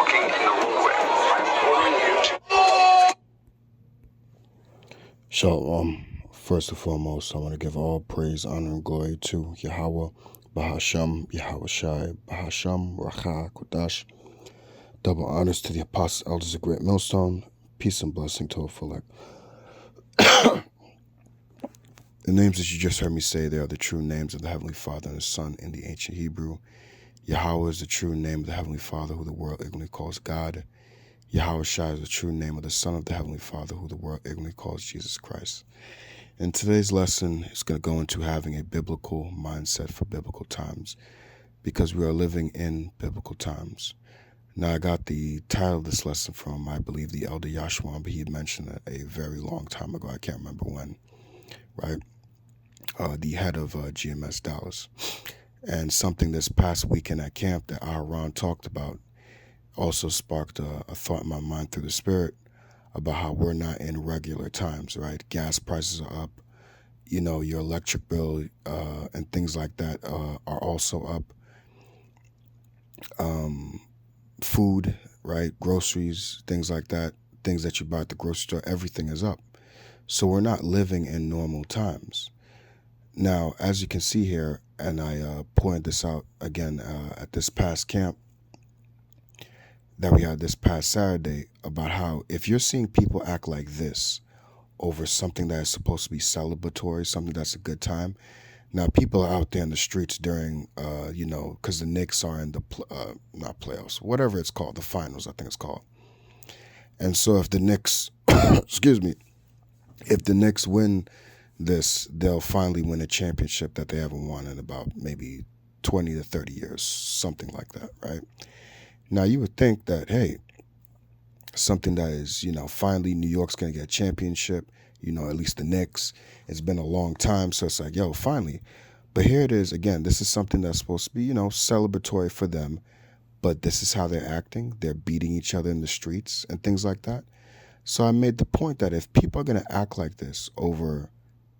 walking in the wrong way. I'm warning you to... So, first and foremost, I want to give all praise, honor, and glory to Yahweh, Bahasham, Yahweh Shai, Bahasham, Racha, Kodash. Double honors to the apostles, elders of Great Millstone. Peace and blessing to full. The names that you just heard me say, they are the true names of the Heavenly Father and His Son in the ancient Hebrew. Yahweh is the true name of the Heavenly Father, who the world ignorantly calls God. Yahweh Shai is the true name of the Son of the Heavenly Father, who the world ignorantly calls Jesus Christ. And today's lesson is going to go into having a biblical mindset for biblical times, because we are living in biblical times. Now, I got the title of this lesson from, I believe, the elder Yashwan, but he had mentioned it a very long time ago. I can't remember when, right? The head of GMS Dallas. And something this past weekend at camp that Aaron talked about also sparked a thought in my mind through the Spirit about how we're not in regular times, right? Gas prices are up. You know, your electric bill and things like that are also up. Food, right? Groceries, things like that, things that you buy at the grocery store, everything is up. So we're not living in normal times. Now, as you can see here, and I pointed this out again at this past camp that we had this past Saturday, about how if you're seeing people act like this over something that is supposed to be celebratory, something that's a good time. Now, people are out there in the streets during, because the Knicks are in the, not playoffs, whatever it's called, the finals, I think it's called. And so if the Knicks, if the Knicks win this, they'll finally win a championship that they haven't won in about maybe 20 to 30 years, something like that, right? Now, you would think that, hey, something that is, finally New York's going to get a championship, at least the Knicks. It's been a long time, so it's like, yo, finally. But here it is, again, this is something that's supposed to be, celebratory for them, but this is how they're acting. They're beating each other in the streets and things like that. So I made the point that if people are going to act like this over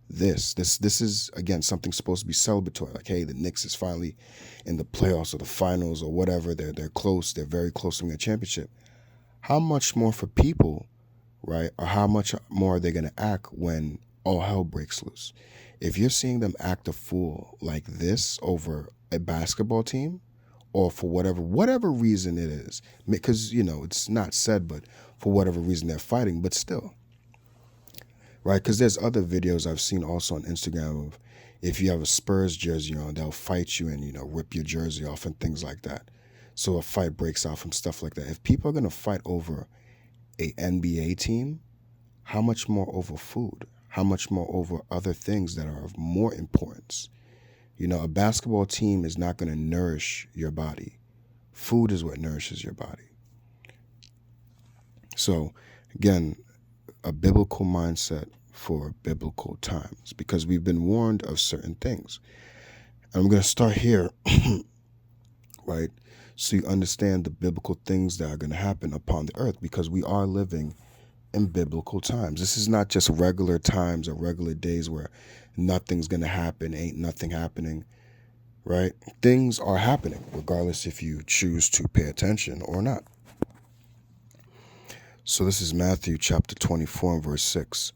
this is, again, something supposed to be celebratory, like, hey, the Knicks is finally in the playoffs or the finals or whatever, they're close, they're very close to winning a championship. How much more for people, right? Or how much more are they going to act when all hell breaks loose? If you're seeing them act a fool like this over a basketball team, or for whatever reason it is, because, it's not said, but for whatever reason they're fighting, but still, right? Because there's other videos I've seen also on Instagram of if you have a Spurs jersey on, they'll fight you and, rip your jersey off and things like that. So a fight breaks out from stuff like that. If people are going to fight over a NBA team, how much more over food? How much more over other things that are of more importance? A basketball team is not going to nourish your body. Food is what nourishes your body. So, again, a biblical mindset for biblical times, because we've been warned of certain things. And I'm going to start here, right? So you understand the biblical things that are going to happen upon the earth, because we are living in biblical times. This is not just regular times or regular days where nothing's going to happen, ain't nothing happening, right? Things are happening, regardless if you choose to pay attention or not. So this is Matthew chapter 24 and verse 6.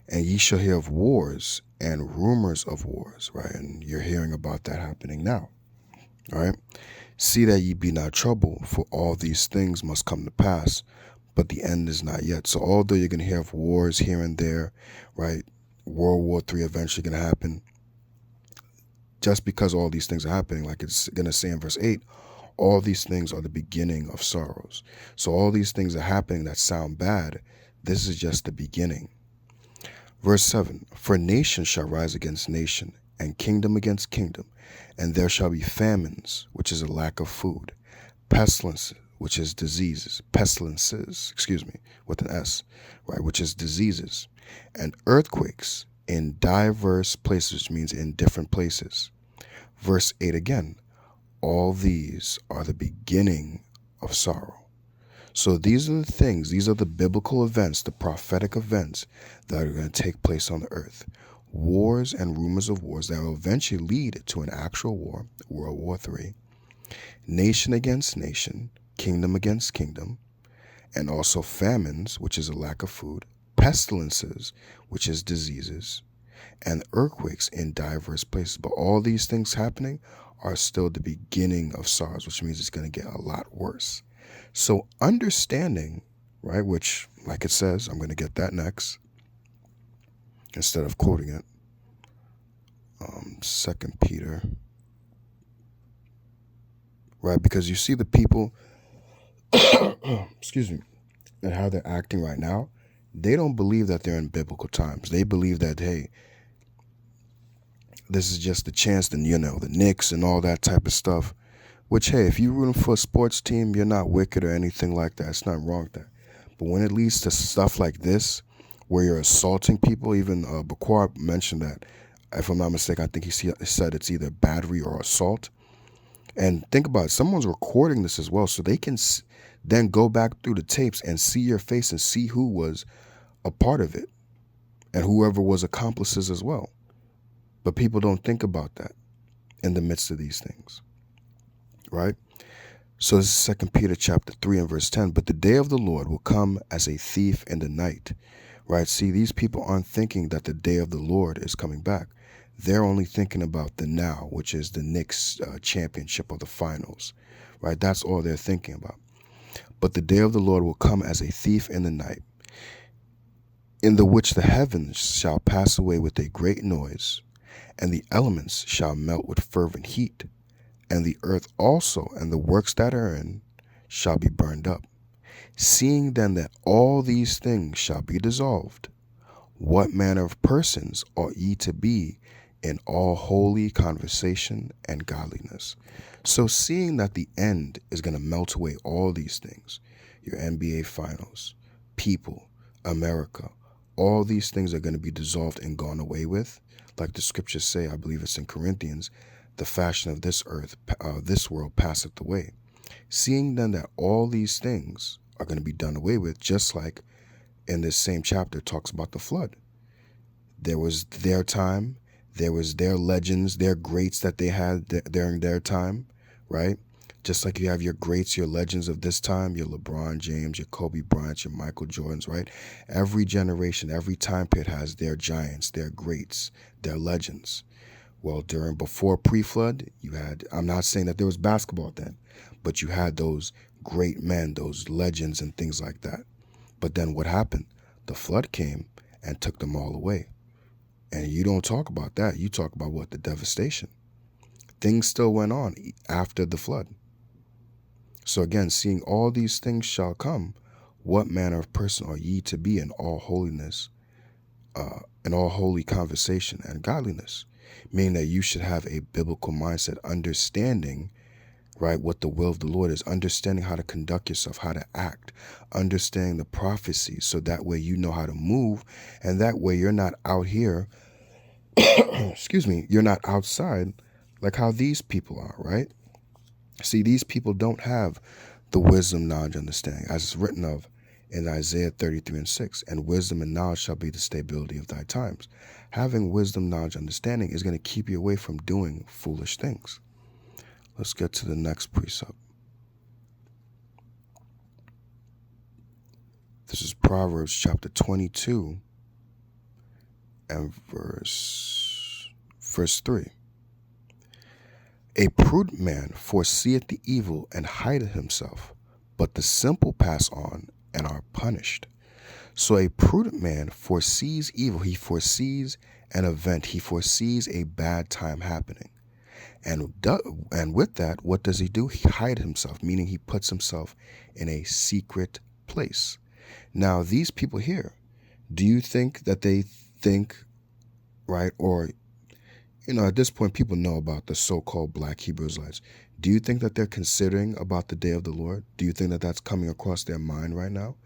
And ye shall hear of wars and rumors of wars, right? And you're hearing about that happening now, all right? See that ye be not troubled, for all these things must come to pass, but the end is not yet. So although you're going to hear of wars here and there, right? World War III eventually going to happen. Just because all these things are happening, like it's going to say in verse 8, all these things are the beginning of sorrows. So all these things are happening that sound bad. This is just the beginning. Verse 7, for nation shall rise against nation, and kingdom against kingdom, and there shall be famines, which is a lack of food, pestilences, with an S, right, which is diseases, and earthquakes in diverse places, which means in different places. Verse 8 again, all these are the beginning of sorrow. So these are the things, these are the biblical events, the prophetic events that are going to take place on the earth. Wars and rumors of wars that will eventually lead to an actual war, World War III. Nation against nation, kingdom against kingdom, and also famines, which is a lack of food, pestilences, which is diseases, and earthquakes in diverse places. But all these things happening are still the beginning of SARS, which means it's going to get a lot worse. So understanding, right, which, like it says, I'm going to get that next, instead of quoting it, 2 Peter, right, because you see the people, excuse me, and how they're acting right now. They don't believe that they're in biblical times. They believe that, hey, this is just a chance, and the Knicks and all that type of stuff. Which, hey, if you're rooting for a sports team, you're not wicked or anything like that. It's not wrong with that. But when it leads to stuff like this, where you're assaulting people, even Bakar mentioned that, if I'm not mistaken, I think he said it's either battery or assault. And think about it, someone's recording this as well, so they can then go back through the tapes and see your face and see who was a part of it and whoever was accomplices as well. But people don't think about that in the midst of these things, right? So this is 2 Peter chapter 3 and verse 10. But the day of the Lord will come as a thief in the night, right? See, these people aren't thinking that the day of the Lord is coming back. They're only thinking about the now, which is the Knicks championship or the finals, right? That's all they're thinking about. But the day of the Lord will come as a thief in the night, in the which the heavens shall pass away with a great noise, and the elements shall melt with fervent heat, and the earth also and the works that are in shall be burned up. Seeing then that all these things shall be dissolved, what manner of persons ought ye to be in all holy conversation and godliness? So seeing that the end is going to melt away all these things, your NBA finals, people, America, all these things are going to be dissolved and gone away with. Like the scriptures say, I believe it's in Corinthians, the fashion of this earth, this world passeth away. Seeing then that all these things are going to be done away with, just like in this same chapter talks about the flood. There was their time, there was their legends, their greats that they had during their time, right? Just like you have your greats, your legends of this time, your LeBron James, your Kobe Bryant, your Michael Jordans, right? Every generation, every time period has their giants, their greats, their legends. Well, before pre-flood, you had, I'm not saying that there was basketball then, but you had those great men, those legends and things like that. But then what happened? The flood came and took them all away. And you don't talk about that. You talk about what? The devastation. Things still went on after the flood. So again, seeing all these things shall come, what manner of person are ye to be in all holiness, in all holy conversation and godliness? Meaning that you should have a biblical mindset, understanding, right, what the will of the Lord is, understanding how to conduct yourself, how to act, understanding the prophecies, so that way you know how to move, and that way you're not out here, excuse me, you're not outside like how these people are, right? See, these people don't have the wisdom, knowledge, understanding, as it's written of in Isaiah 33 and 6, and wisdom and knowledge shall be the stability of thy times. Having wisdom, knowledge, understanding is going to keep you away from doing foolish things. Let's get to the next precept. This is Proverbs chapter 22 and verse 3. A prudent man foreseeth the evil and hideth himself, but the simple pass on and are punished. So a prudent man foresees evil. He foresees an event. He foresees a bad time happening. And with that, what does he do? He hides himself, meaning he puts himself in a secret place. Now, these people here, do you think that they think, right, or, at this point, people know about the so-called Black Hebrew Israelites. Do you think that they're considering about the day of the Lord? Do you think that that's coming across their mind right now?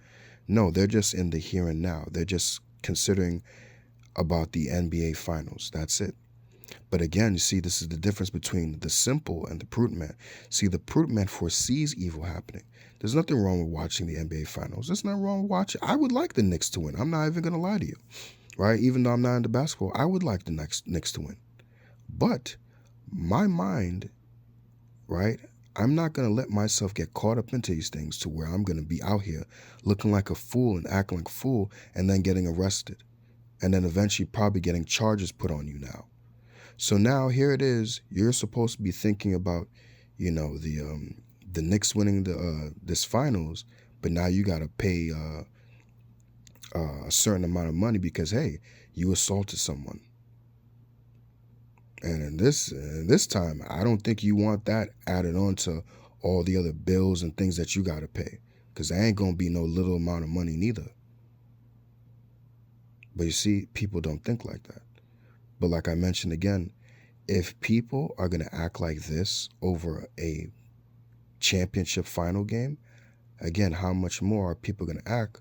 No, they're just in the here and now. They're just considering about the NBA finals. That's it. But again, you see, this is the difference between the simple and the prudent man. See, the prudent man foresees evil happening. There's nothing wrong with watching the NBA finals. There's nothing wrong with watching. I would like the Knicks to win. I'm not even going to lie to you, right? Even though I'm not into basketball, I would like the Knicks to win. But my mind, right, I'm not going to let myself get caught up into these things to where I'm going to be out here looking like a fool and acting like a fool and then getting arrested and then eventually probably getting charges put on you now. So now here it is. You're supposed to be thinking about, the Knicks winning this finals, but now you got to pay a certain amount of money because, hey, you assaulted someone. And in this time, I don't think you want that added on to all the other bills and things that you got to pay, because there ain't going to be no little amount of money neither. But you see, people don't think like that. But like I mentioned again, if people are going to act like this over a championship final game, again, how much more are people going to act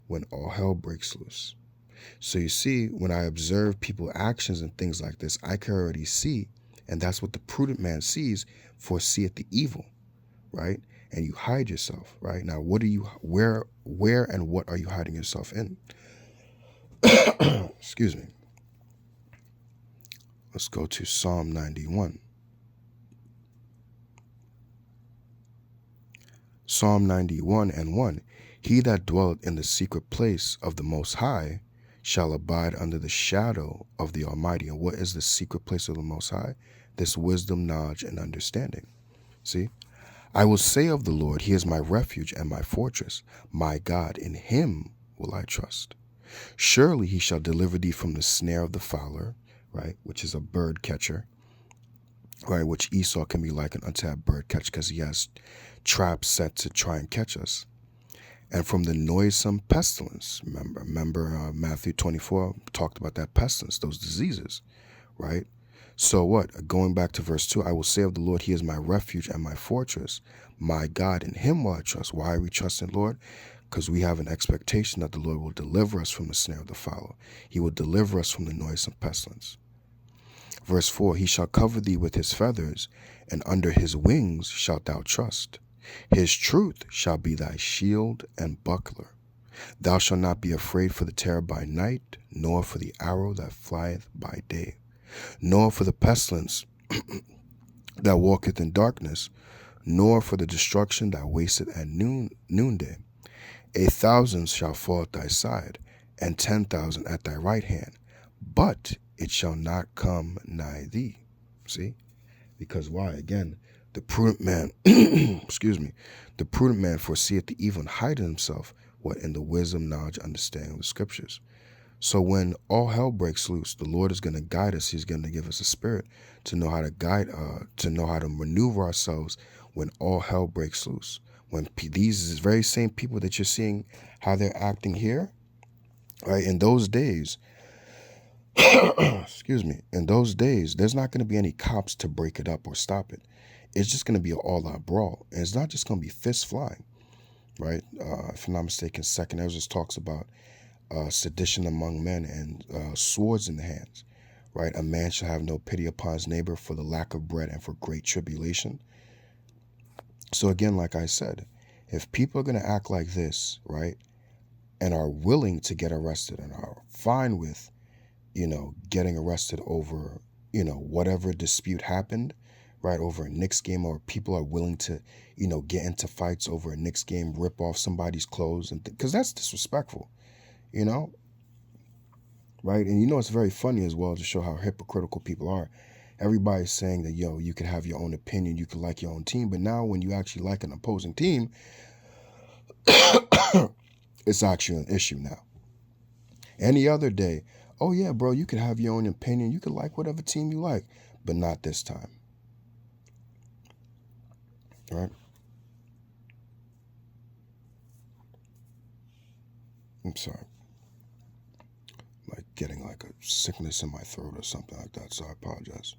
when all hell breaks loose? So you see, when I observe people's actions and things like this, I can already see, and that's what the prudent man sees, foreseeth the evil, right? And you hide yourself, right? Now, where and what are you hiding yourself in? Excuse me. Let's go to Psalm 91. Psalm 91 and 1. He that dwelleth in the secret place of the Most High shall abide under the shadow of the Almighty. And what is the secret place of the Most High? This wisdom, knowledge, and understanding. See? I will say of the Lord, he is my refuge and my fortress. My God, in him will I trust. Surely he shall deliver thee from the snare of the fowler, right, which is a bird catcher, right, which Esau can be likened unto a bird catcher because he has traps set to try and catch us. And from the noisome pestilence. Remember Matthew 24 talked about that pestilence, those diseases, right? So what? Going back to verse 2, I will say of the Lord, he is my refuge and my fortress. My God, in him will I trust. Why are we trusting Lord? Because we have an expectation that the Lord will deliver us from the snare of the fowler. He will deliver us from the noisome pestilence. Verse 4, he shall cover thee with his feathers, and under his wings shalt thou trust. His truth shall be thy shield and buckler. Thou shalt not be afraid for the terror by night, nor for the arrow that flieth by day, nor for the pestilence that walketh in darkness, nor for the destruction that wasteth at noonday. 1,000 shall fall at thy side, and 10,000 at thy right hand, but it shall not come nigh thee. See? Because why? Again, the prudent man, the prudent man foreseeth the evil and hideth himself, what? In the wisdom, knowledge, understanding of the scriptures. So when all hell breaks loose, the Lord is going to guide us. He's going to give us a spirit to know how to guide, to know how to maneuver ourselves when all hell breaks loose. When these very same people that you're seeing how they're acting here, right? In those days, in those days, there's not going to be any cops to break it up or stop it. It's just going to be an all-out brawl. And it's not just going to be fists flying, right? If I'm not mistaken, 2nd Ezra talks about sedition among men and swords in the hands, right? A man shall have no pity upon his neighbor for the lack of bread and for great tribulation. So again, like I said, if people are going to act like this, right, and are willing to get arrested and are fine with, getting arrested over, whatever dispute happened, right, over a Knicks game, or people are willing to, get into fights over a Knicks game, rip off somebody's clothes, and because that's disrespectful, right? And it's very funny as well to show how hypocritical people are. Everybody's saying that, you can have your own opinion, you can like your own team, but now when you actually like an opposing team, it's actually an issue now. Any other day, oh yeah, bro, you can have your own opinion, you can like whatever team you like, but not this time. All right? I'm sorry. Like getting like a sickness in my throat or something like that, so I apologize.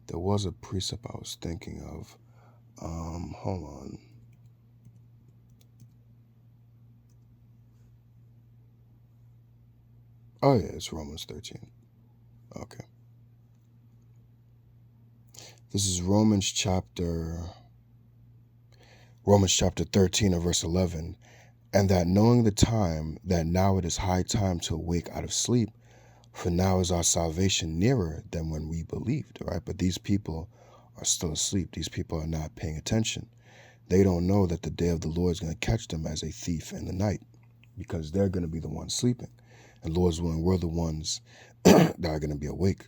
There was a precept I was thinking of. Hold on. Oh yeah, it's Romans 13. Okay. This is Romans chapter Romans chapter 13 and verse 11, and that knowing the time, that now it is high time to awake out of sleep, for now is our salvation nearer than when we believed, right? But these people are still asleep. These people are not paying attention. They don't know that the day of the Lord is going to catch them as a thief in the night, because they're going to be the ones sleeping. And Lord's willing, we're the ones that are going to be awake.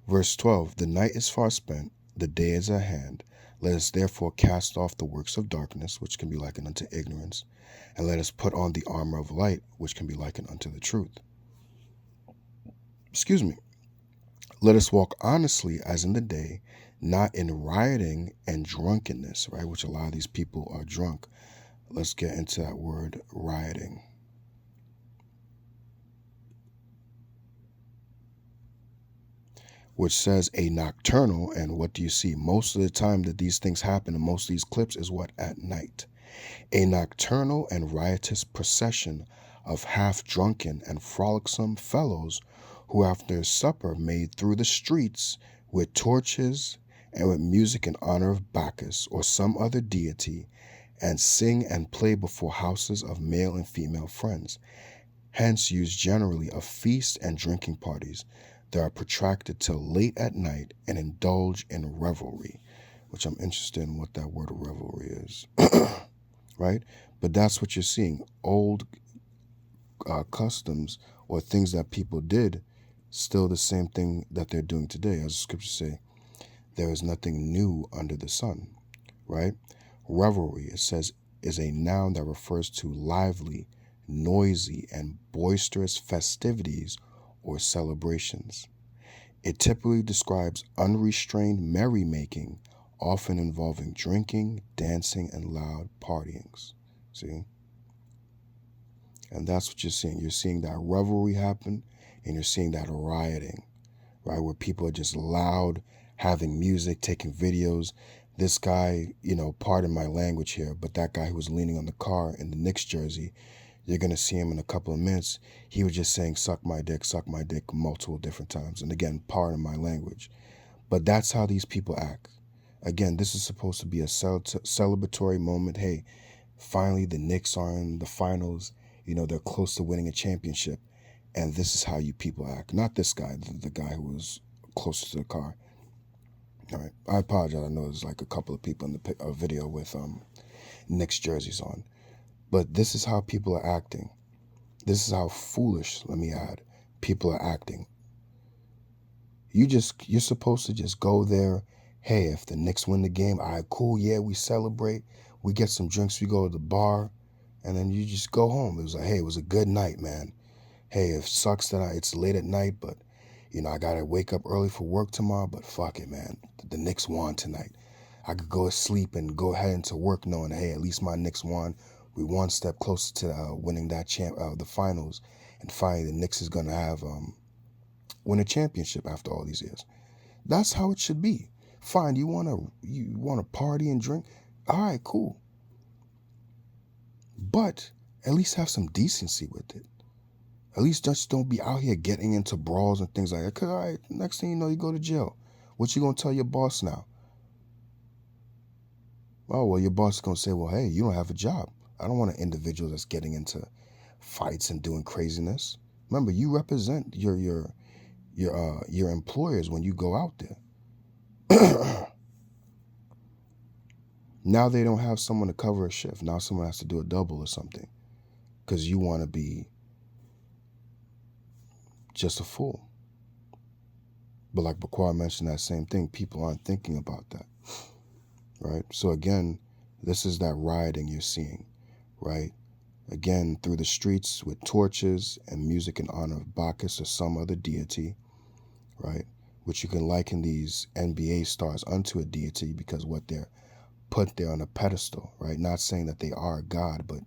Verse 12, the night is far spent, the day is at hand. Let us therefore cast off the works of darkness, which can be likened unto ignorance, and let us put on the armor of light, which can be likened unto the truth. Excuse me. Let us walk honestly as in the day, not in rioting and drunkenness, right? Which a lot of these people are drunk. Let's get into that word, rioting. Which says a nocturnal, and what do you see? Most of the time that these things happen in most of these clips is what? At night. A nocturnal and riotous procession of half-drunken and frolicsome fellows who after supper made through the streets with torches and with music in honor of Bacchus or some other deity, and sing and play before houses of male and female friends, hence used generally of feasts and drinking parties that are protracted till late at night and indulge in revelry, which I'm interested in what that word revelry is, right? But that's what you're seeing. Old customs or things that people did, still the same thing that they're doing today. As the scriptures say, there is nothing new under the sun, right? Revelry, it says, is a noun that refers to lively, noisy, and boisterous festivities or celebrations. It typically describes unrestrained merrymaking, often involving drinking, dancing, and loud partyings. See? And that's what you're seeing. You're seeing that revelry happen, and you're seeing that rioting, right? Where people are just loud, having music, taking videos. This guy, pardon my language here, but that guy who was leaning on the car in the Knicks jersey, you're going to see him in a couple of minutes. He was just saying, suck my dick, multiple different times. And again, pardon my language. But that's how these people act. Again, this is supposed to be a celebratory moment. Hey, finally the Knicks are in the finals. They're close to winning a championship. And this is how you people act. Not this guy, the guy who was closest to the car. All right. I apologize. I know there's like a couple of people in the video with Knicks jerseys on. But this is how people are acting. This is how foolish, let me add, people are acting. You're supposed to just go there. Hey, if the Knicks win the game, all right, cool. Yeah, we celebrate. We get some drinks. We go to the bar. And then you just go home. It was like, hey, it was a good night, man. Hey, it sucks that it's late at night, but, I got to wake up early for work tomorrow. But fuck it, man. The Knicks won tonight. I could go to sleep and go ahead into work knowing, hey, at least my Knicks won. We one step closer to winning that the finals, and finally the Knicks is gonna have win a championship after all these years. That's how it should be. Fine, you wanna party and drink, all right, cool. But at least have some decency with it. At least just don't be out here getting into brawls and things like that. Cause all right, next thing you know, you go to jail. What you gonna tell your boss now? Oh well, your boss is gonna say, well, hey, you don't have a job. I don't want an individual that's getting into fights and doing craziness. Remember, you represent your employers when you go out there. Now they don't have someone to cover a shift. Now someone has to do a double or something because you want to be just a fool. But like Baquar mentioned, that same thing. People aren't thinking about that, right? So again, this is that rioting you're seeing. Right? Again, through the streets with torches and music in honor of Bacchus or some other deity, right? Which you can liken these NBA stars unto a deity because what they're put there on a pedestal, right? Not saying that they are a god, but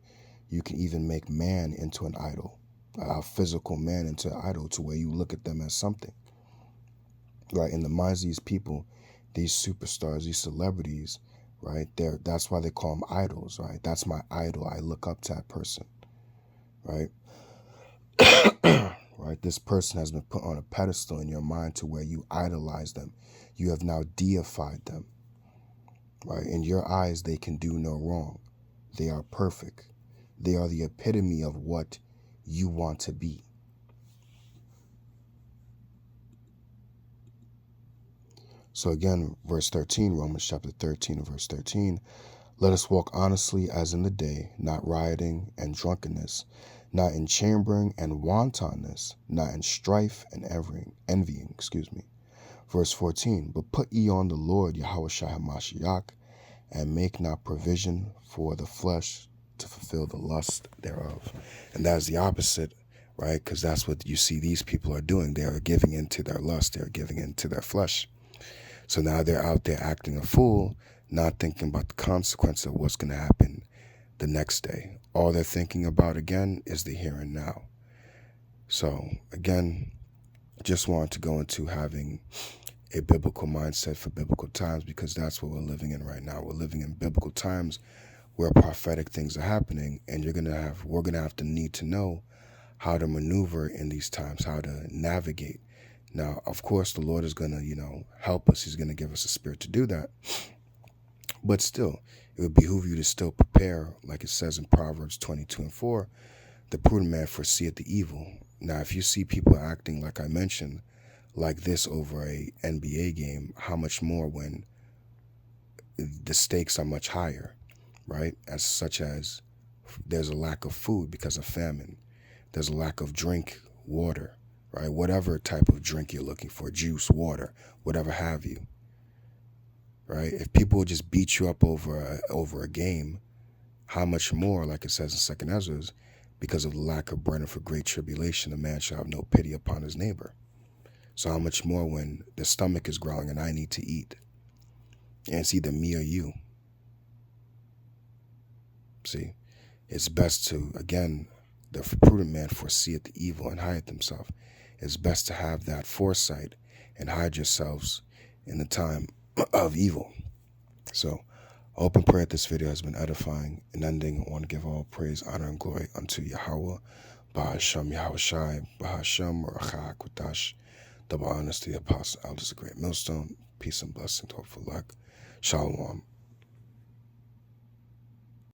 you can even make man into an idol, a physical man into an idol to where you look at them as something, right? In the minds of these people, these superstars, these celebrities, right? That's why they call them idols, right? That's my idol. I look up to that person, right? Right? This person has been put on a pedestal in your mind to where you idolize them. You have now deified them, right? In your eyes, they can do no wrong. They are perfect. They are the epitome of what you want to be. So again, verse 13, Romans chapter 13 and verse 13, let us walk honestly as in the day, not rioting and drunkenness, not in chambering and wantonness, not in strife and envying. Verse 14, but put ye on the Lord Yahushua HaMashiach, and make not provision for the flesh to fulfill the lust thereof. And that is the opposite, right? Because that's what you see these people are doing. They are giving into their lust. They are giving into their flesh. So now they're out there acting a fool, not thinking about the consequence of what's going to happen the next day. All they're thinking about, again, is the here and now. So, again, just wanted to go into having a biblical mindset for biblical times, because that's what we're living in right now. We're living in biblical times where prophetic things are happening, and we're gonna have to need to know how to maneuver in these times, how to navigate. Now, of course, the Lord is gonna, help us. He's gonna give us a spirit to do that. But still, it would behoove you to still prepare, like it says in Proverbs 22:4, the prudent man foreseeth the evil. Now, if you see people acting, like I mentioned, like this over a NBA game, how much more when the stakes are much higher, right? Such as there's a lack of food because of famine. There's a lack of water, right? Whatever type of drink you're looking for, juice, water, whatever have you, right? If people just beat you up over a game, how much more, like it says in 2 Ezra, because of the lack of bread and for great tribulation, a man shall have no pity upon his neighbor. So how much more when the stomach is growling and I need to eat? And it's either me or you. See, it's best to, again, the prudent man foreseeth the evil and hideth himself. It's best to have that foresight and hide yourselves in the time of evil. So, I hope and pray that this video has been edifying and ending. I want to give all praise, honor, and glory unto Yahweh, Bahasham Yahushai, Bahasham Rachak Watash. Double honors to the Apostle Aldous the Great Millstone. Peace and blessing to all for luck. Shalom.